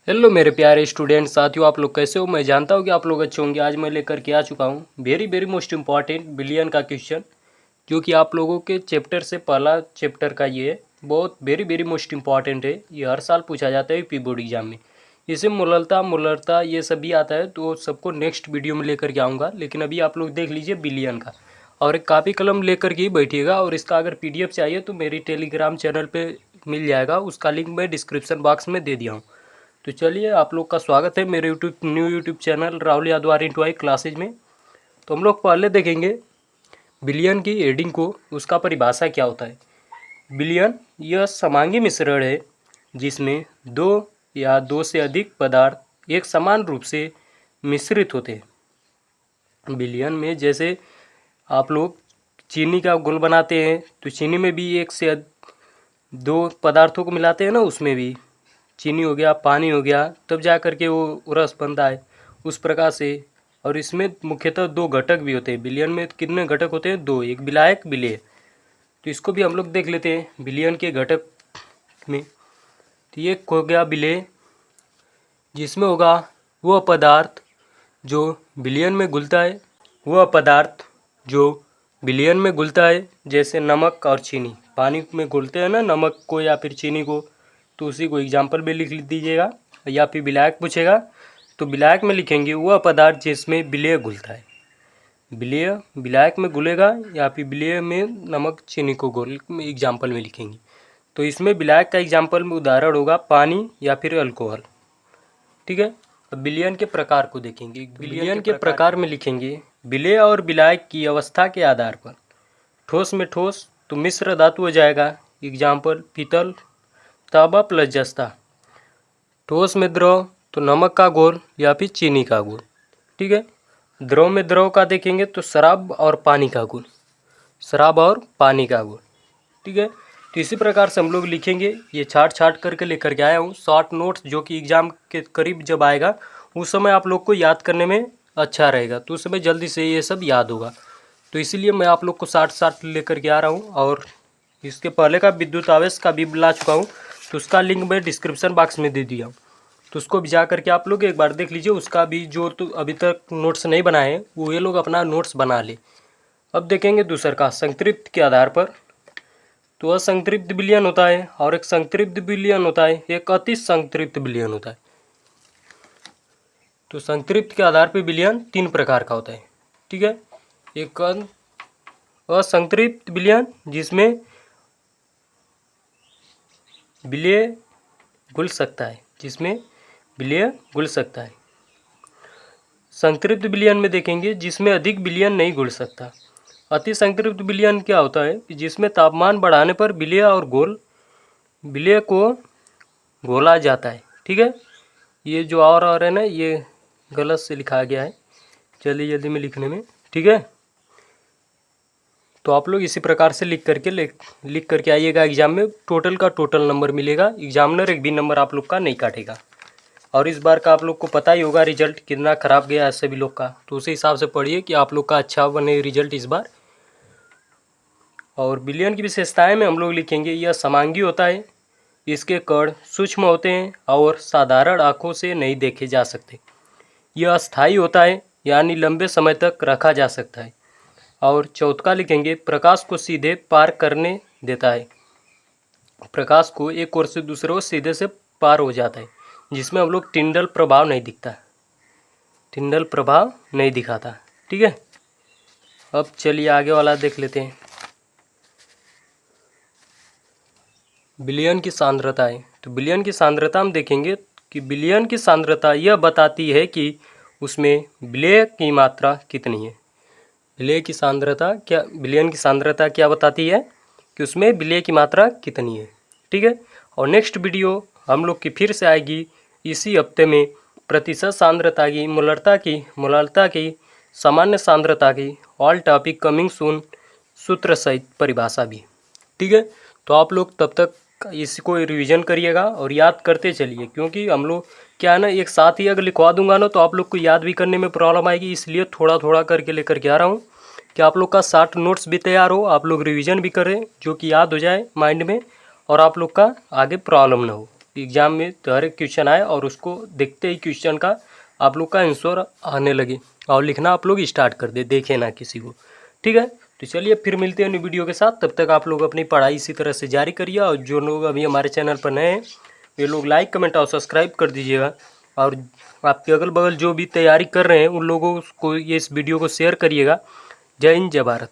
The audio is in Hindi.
हेलो मेरे प्यारे स्टूडेंट साथियों, आप लोग कैसे हो। मैं जानता हूँ कि आप लोग अच्छे होंगे। आज मैं लेकर के आ चुका हूँ वेरी मोस्ट इम्पॉर्टेंट बिलियन का क्वेश्चन, जो कि आप लोगों के चैप्टर से पहला चैप्टर का ये है। बहुत वेरी मोस्ट इम्पॉर्टेंट है। ये हर साल पूछा जाता है यूपी बोर्ड एग्जाम में। इसे मुलरता ये सब भी आता है, तो सबको नेक्स्ट वीडियो में लेकर के आऊँगा। लेकिन अभी आप लोग देख लीजिए बिलियन का, और एक कापी कलम लेकर के ही बैठिएगा। और इसका अगर PDF चाहिए तो मेरी टेलीग्राम चैनल पर मिल जाएगा, उसका लिंक मैं डिस्क्रिप्शन बॉक्स में दे दिया हूँ। तो चलिए, आप लोग का स्वागत है मेरे new YouTube channel Rahul Yadav R classes में। तो हम लोग पहले देखेंगे बिलियन की हेडिंग को, उसका परिभाषा क्या होता है। बिलियन यह समांगी मिश्रण है जिसमें दो या दो से अधिक पदार्थ एक समान रूप से मिश्रित होते हैं। बिलियन में जैसे आप लोग चीनी का घोल बनाते हैं, तो चीनी में भी एक से दो पदार्थों को मिलाते हैं ना, उसमें भी चीनी हो गया, पानी हो गया, तब जा कर के वो रस बनता है। उस प्रकार से, और इसमें मुख्यतः दो घटक भी होते हैं। बिलियन में कितने घटक होते हैं? दो, एक विलायक, विलेय। तो इसको भी हम लोग देख लेते हैं बिलियन के घटक में। तो ये हो गया विलेय, जिसमें होगा वह पदार्थ जो बिलियन में घुलता है। वह पदार्थ जो बिलियन में घुलता है, जैसे नमक और चीनी पानी में घुलते हैं ना, नमक को या फिर चीनी को, तो उसी को एग्जाम्पल में लिख दीजिएगा। या फिर विलायक पूछेगा तो विलायक में लिखेंगे वह पदार्थ जिसमें विलेय घुलता है। विलेय विलायक में घुलेगा, या फिर विलेय में नमक चीनी को घोल एग्जाम्पल में लिखेंगे। तो इसमें विलायक का एग्जाम्पल में उदाहरण होगा पानी या फिर अल्कोहल। ठीक है। अब विलयन के प्रकार को देखेंगे। विलयन के प्रकार में लिखेंगे विलेय और विलायक की अवस्था के आधार पर। ठोस में ठोस तो मिश्र धातु हो जाएगा, एग्जाम्पल पीतल, तांबा प्लस जस्ता। ठोस में द्रव तो नमक का घोल या फिर चीनी का घोल। ठीक है। द्रव में द्रव का देखेंगे तो शराब और पानी का घोल, शराब और पानी का घोल। ठीक है। तो इसी प्रकार से हम लोग लिखेंगे। ये छाट करके लेकर के आया हूँ शॉर्ट नोट्स, जो कि एग्जाम के करीब जब आएगा उस समय आप लोग को याद करने में अच्छा रहेगा, तो उस समय जल्दी से ये सब याद होगा। तो इसीलिए मैं आप लोग को शॉर्ट लेकर के आ रहा हूँ। और इसके पहले का विद्युत आवेश का भी ला चुका हूँ, तो उसका लिंक मैं डिस्क्रिप्शन बॉक्स में दे दिया हूँ। तो उसको भी जा करके आप लोग एक बार देख लीजिए। उसका भी जो तो अभी तक नोट्स नहीं बनाए हैं वो ये लोग अपना नोट्स बना ले। अब देखेंगे दूसर का संतृप्त के आधार पर। तो असंतृप्त विलयन होता है और एक संतृप्त विलयन होता है, एक अति संतृप्त विलयन होता है। तो संतृप्त के आधार पर विलयन तीन प्रकार का होता है। ठीक है। एक असंतृप्त विलयन जिसमें विलेय घुल सकता है, जिसमें विलेय घुल सकता है। संतृप्त विलयन में देखेंगे जिसमें अधिक विलयन नहीं घुल सकता। अति संतृप्त विलयन क्या होता है? जिसमें तापमान बढ़ाने पर विलेय और विलेय को घोला जाता है। ठीक है। ये जो और है ना, ये गलत से लिखा गया है, जल्दी जल्दी में लिखने में। ठीक है। तो आप लोग इसी प्रकार से लिख करके आइएगा एग्जाम में। टोटल का टोटल नंबर मिलेगा, एग्जामिनर एक भी नंबर आप लोग का नहीं काटेगा। और इस बार का आप लोग को पता ही होगा रिजल्ट कितना ख़राब गया है सभी लोग का, तो उसी हिसाब से पढ़िए कि आप लोग का अच्छा बने रिजल्ट इस बार। और विलयन की विशेषताएं में हम लोग लिखेंगे यह समांगी होता है, इसके कण सूक्ष्म होते हैं और साधारण आँखों से नहीं देखे जा सकते। यह अस्थायी होता है, यानी लंबे समय तक रखा जा सकता है। और चौथा लिखेंगे प्रकाश को सीधे पार करने देता है। प्रकाश को एक ओर से दूसरे ओर सीधे से पार हो जाता है, जिसमें हम लोग टिंडल प्रभाव नहीं दिखता, टिंडल प्रभाव नहीं दिखाता। ठीक है। अब चलिए आगे वाला देख लेते हैं। विलयन की सांद्रता है। तो विलयन की सांद्रता हम देखेंगे कि विलयन की सांद्रता यह बताती है कि उसमें विलेय की मात्रा कितनी है। विलेय की सांद्रता क्या, विलयन की सांद्रता क्या बताती है कि उसमें विलेय की मात्रा कितनी है। ठीक है। और नेक्स्ट वीडियो हम लोग की फिर से आएगी इसी हफ्ते में, प्रतिशत सांद्रता की, मोलारता की, सामान्य सांद्रता की, ऑल टॉपिक कमिंग सून, सूत्र सहित परिभाषा भी। ठीक है। तो आप लोग तब तक इसको रिवीजन करिएगा और याद करते चलिए, क्योंकि हम लोग क्या है ना, एक साथ ही अगर लिखवा दूंगा ना तो आप लोग को याद भी करने में प्रॉब्लम आएगी। इसलिए थोड़ा थोड़ा करके लेकर के आ रहा हूँ कि आप लोग का शॉर्ट नोट्स भी तैयार हो, आप लोग रिवीजन भी करें, जो कि याद हो जाए माइंड में, और आप लोग का आगे प्रॉब्लम ना हो। एग्ज़ाम में तो हर एक क्वेश्चन आए और उसको देखते ही क्वेश्चन का आप लोग का आंसर आने लगे और लिखना आप लोग स्टार्ट कर दे, देखे ना किसी को। ठीक है, तो चलिए फिर मिलते हैं नई वीडियो के साथ। तब तक आप लोग अपनी पढ़ाई इसी तरह से जारी करिए, और जो लोग अभी हमारे चैनल पर नए हैं वे लोग लाइक कमेंट और सब्सक्राइब कर दीजिएगा। और आपके अगल बगल जो भी तैयारी कर रहे हैं उन लोगों को ये इस वीडियो को शेयर करिएगा। जय हिंद, जय भारत।